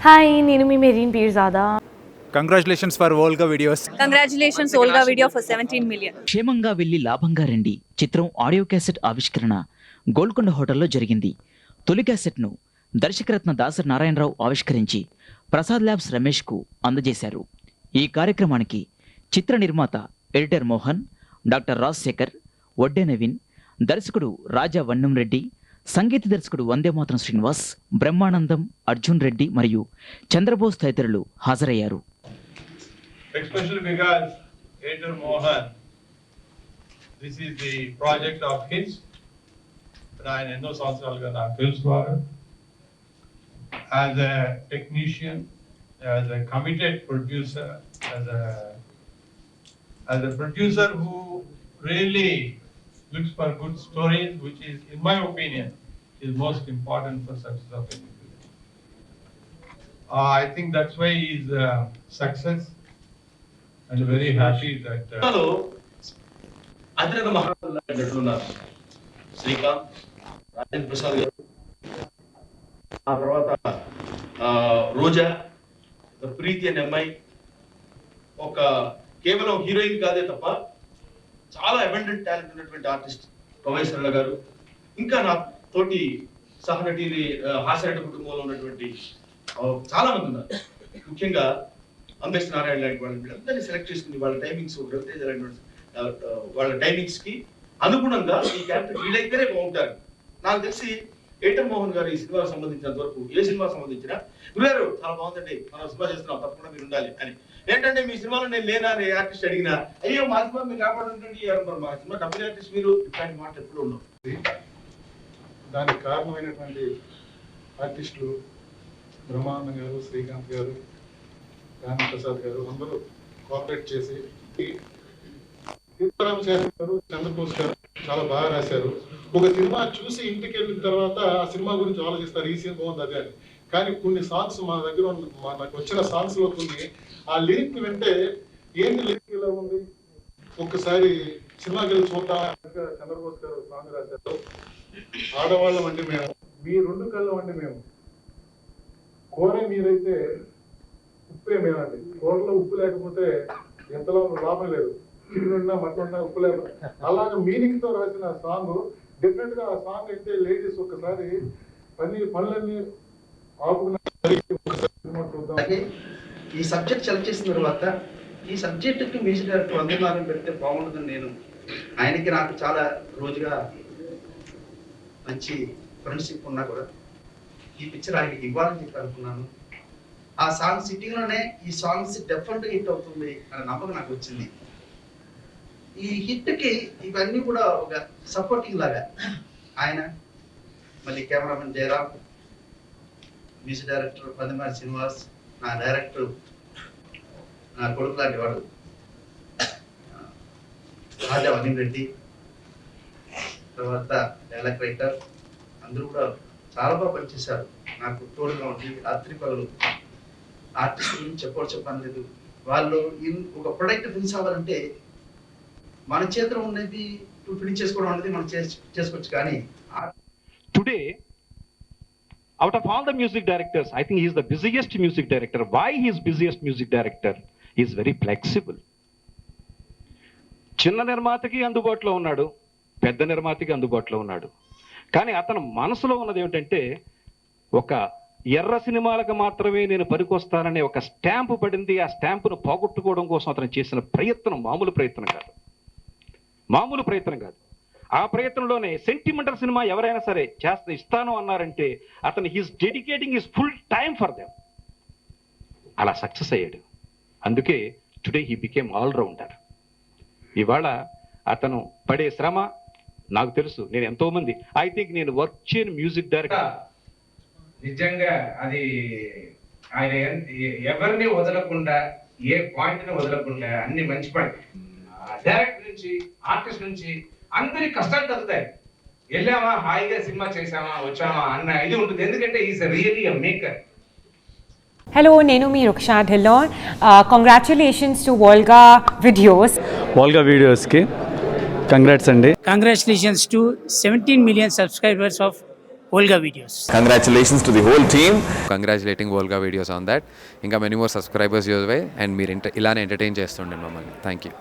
Hi, నేను మీ Mehreen Pirzada. Congratulations for Volga videos. Congratulations Volga video for 17 million. క్షేమంగా వెళ్లి లాభంగా రండి చిత్రం ఆడియో క్యాసెట్ ఆవిష్కరణ గోల్కొండ హోటల్లో జరిగింది. తొలి క్యాసెట్ను దర్శకరత్న దాసరి నారాయణరావు ఆవిష్కరించి ప్రసాద్ ల్యాబ్స్ రమేష్కు అందజేశారు. ఈ కార్యక్రమానికి చిత్ర నిర్మాత ఎడిటర్ మోహన్, డాక్టర్ రాజశేఖర్, వడ్డే నవీన్, దర్శకుడు రాజా వన్నం రెడ్డి, సంగీత దర్శకుడు వందేమాతరం శ్రీనివాస్, బ్రహ్మానందం, అర్జున్ రెడ్డి మరియు చంద్రబోస్ తదితరులు హాజరయ్యారు. Especially because Editor Mohan, this is the project of his. ఆయన ఎన్నో సంవత్సరాలుగా నాకు తెలుసు వారు. As a technician, as a committed producer, as a producer who really looks for good stories, which is, in my opinion, is most important for success of any film. I think that's why he's success. And very happy that అతిరథ మహారాజులు నటులున్నారు. శ్రీకాంత్, రాజేంద్ర ప్రసాద్ గారు, ఆ తర్వాత రోజా, ప్రీతి అనే అమ్మాయి, ఒక కేవలం heroine కాదే తప్ప చాలా అబండెంట్ టాలెంట్ ఉన్నటువంటి ఆర్టిస్ట్ ప్రొఫెసర్ గారు, ఇంకా నా తోటి సహనటి హాస్యనట కుటుంబంలో ఉన్నటువంటి చాలా మంది ఉన్నారు. ముఖ్యంగా అంబేద్కర్ నారాయణ లాంటి వాళ్ళు వీళ్ళందరినీ సెలెక్ట్ చేసుకుని వాళ్ళ టైమింగ్స్ రవితేజ వాళ్ళ టైమింగ్స్ కి అనుగుణంగా ఈ క్యారెక్టర్ వీళ్ళైతేనే బాగుంటారు. నాకు తెలిసి ఎడిటర్ మోహన్ గారు ఈ సినిమాకు సంబంధించినంత వరకు ఏ సినిమాకు సంబంధించిన గురుగారు చాలా బాగుందండి, మనం సినిమా చేస్తున్నాం, తప్పకుండా మీరు ఉండాలి అని. ఏంటంటే మీ సినిమాలో నేను లేనా అని ఆర్టిస్ట్ అడిగినా, అయ్యో మా సినిమా మీరు కాపాడుతుంటే మా సినిమా కంపెనీ ఆర్టిస్ట్ మీరు ఇట్లాంటి మాట ఎప్పుడు ఉన్నాం. దానికి కారణమైనటువంటి ఆర్టిస్టులు బ్రహ్మానందం గారు, శ్రీకాంత్ గారు, రాజేంద్ర ప్రసాద్ గారు అందరూ కోఆపరేట్ చేసి, సీతారామ శాస్త్రి గారు, చంద్రబోస్ గారు చాలా బాగా రాశారు. ఒక సినిమా చూసి ఇంటికి వెళ్ళిన తర్వాత ఆ సినిమా గురించి ఆలోచిస్తారు, ఈ సినిమా బాగుంది అదే అని. కానీ కొన్ని సాంగ్స్ మా దగ్గర నాకు వచ్చిన సాంగ్స్ లో కొన్ని ఆ లిరిక్ వింటే ఏంటి లిరిక్ ఇలా ఉంది, ఒక్కసారి సినిమాకి వెళ్ళి చూద్దాం. చంద్రబోస్ గారు సాంగ్ రాశారు, ఆడవాళ్ళం అండి మేము, మీ రెండు కళ్ళం అండి మేము, కోరే మీరైతే ఉప్పే మేమండి, కూరలో ఉప్పు లేకపోతే ఎంతలో లాభం లేదు, చికెన్ ఉన్నా మటన్ ఉన్నా ఉప్పు లేకపోతే, అలాగే మీనింగ్ తో రాసిన సాంగ్. డెఫినెట్ గా ఆ సాంగ్ అయితే లేడీస్ ఒక్కసారి పనులన్నీ ఆపుకున్న చూద్దాం. ఈ సబ్జెక్ట్ సెలెక్ట్ చేసిన తర్వాత ఈ సబ్జెక్టుకి మ్యూజిక్ డైరెక్టర్ వందేమాతరం పెడితే బాగుంటుందని నేను, ఆయనకి నాకు చాలా రోజుగా మంచి ఫ్రెండ్షిప్ ఉన్నా కూడా ఈ పిక్చర్ ఆయనకి ఇవ్వాలని చెప్పి అనుకున్నాను. ఆ సాంగ్ సిట్టింగ్ లోనే ఈ సాంగ్స్ డెఫినెట్ హిట్ అవుతుంది అనే నమ్మకం నాకు వచ్చింది. ఈ హిట్ కి ఇవన్నీ కూడా ఒక సపోర్టింగ్ లాగా ఆయన, మళ్ళీ cameraman Jayaram, music director Vandemataram Srinivas, నా డైరెక్టర్ నా కొడుకు లాంటి వాడు రాజా వన్నం రెడ్డి, తర్వాత డైలాగ్ రైటర్ అందరూ కూడా చాలా బాగా పనిచేశారు. నాకు తోడుగా ఉండి రాత్రి పగలు ఆర్టిస్ట్ గురించి చెప్పని లేదు. వాళ్ళు ఒక ప్రొడక్ట్ ఫినిష్ అవ్వాలంటే మన చేతిలో ఉన్నది ఫినిష్ చేసుకోవడం అనేది మనం చేసుకోవచ్చు. కానీ today out of all the music directors, I think he is the busiest music director. Why he is busiest music director? He is very flexible. చిన్న నిర్మాతకి అందుబాటులో ఉన్నాడు, పెద్ద నిర్మాతకి అందుబాటులో ఉన్నాడు. కానీ అతను మనసులో ఉన్నది ఏమిటంటే, ఒక ఎర్ర సినిమాలకు మాత్రమే నేను పనికొస్తాననే ఒక స్టాంపు పడింది. ఆ స్టాంపును పోగొట్టుకోవడం కోసం అతను చేసిన ప్రయత్నం మామూలు ప్రయత్నం కాదు. ఆ ప్రయత్నంలోనే సెంటిమెంటల్ సినిమా ఎవరైనా సరే ఇస్తాను అన్నారంటే అతను he's dedicating his full time for them. అలా సక్సెస్ అయ్యాడు. అందుకే today he became all rounder. ఇవాళ అతను పడే శ్రమ నాకు తెలుసు. నేను ఎంతో మంది నేను వర్క్ చేయని మ్యూజిక్ డైరెక్టర్ నిజంగా అది ఆయన ఎవరిని వదలకుండా, ఏ పాయింట్ ని వదలకుండా అన్ని మంచి పాయింట్, డైరెక్టర్ నుంచి ఆర్టిస్ట్ నుంచి అందరి కష్టాలు తగ్గుతాయి. వెళ్ళామా హాయిగా సినిమా చేసామా వచ్చామా అన్న ఇది ఉంటుంది. ఎందుకంటే is really a maker. Hello, నేను మీ Ruksha Dhillon. Congratulations to Volga వీడియోస్కి కంగ్రాట్స్ అండి. Congratulations to 17 million subscribers of Olga Videos. Congratulations to the whole team. Congratulating Volga videos on that. ఇంకా many more subscribers use way and మీరు ఇలానే entertain చేస్తుండే మమ్మల్ని. Thank you.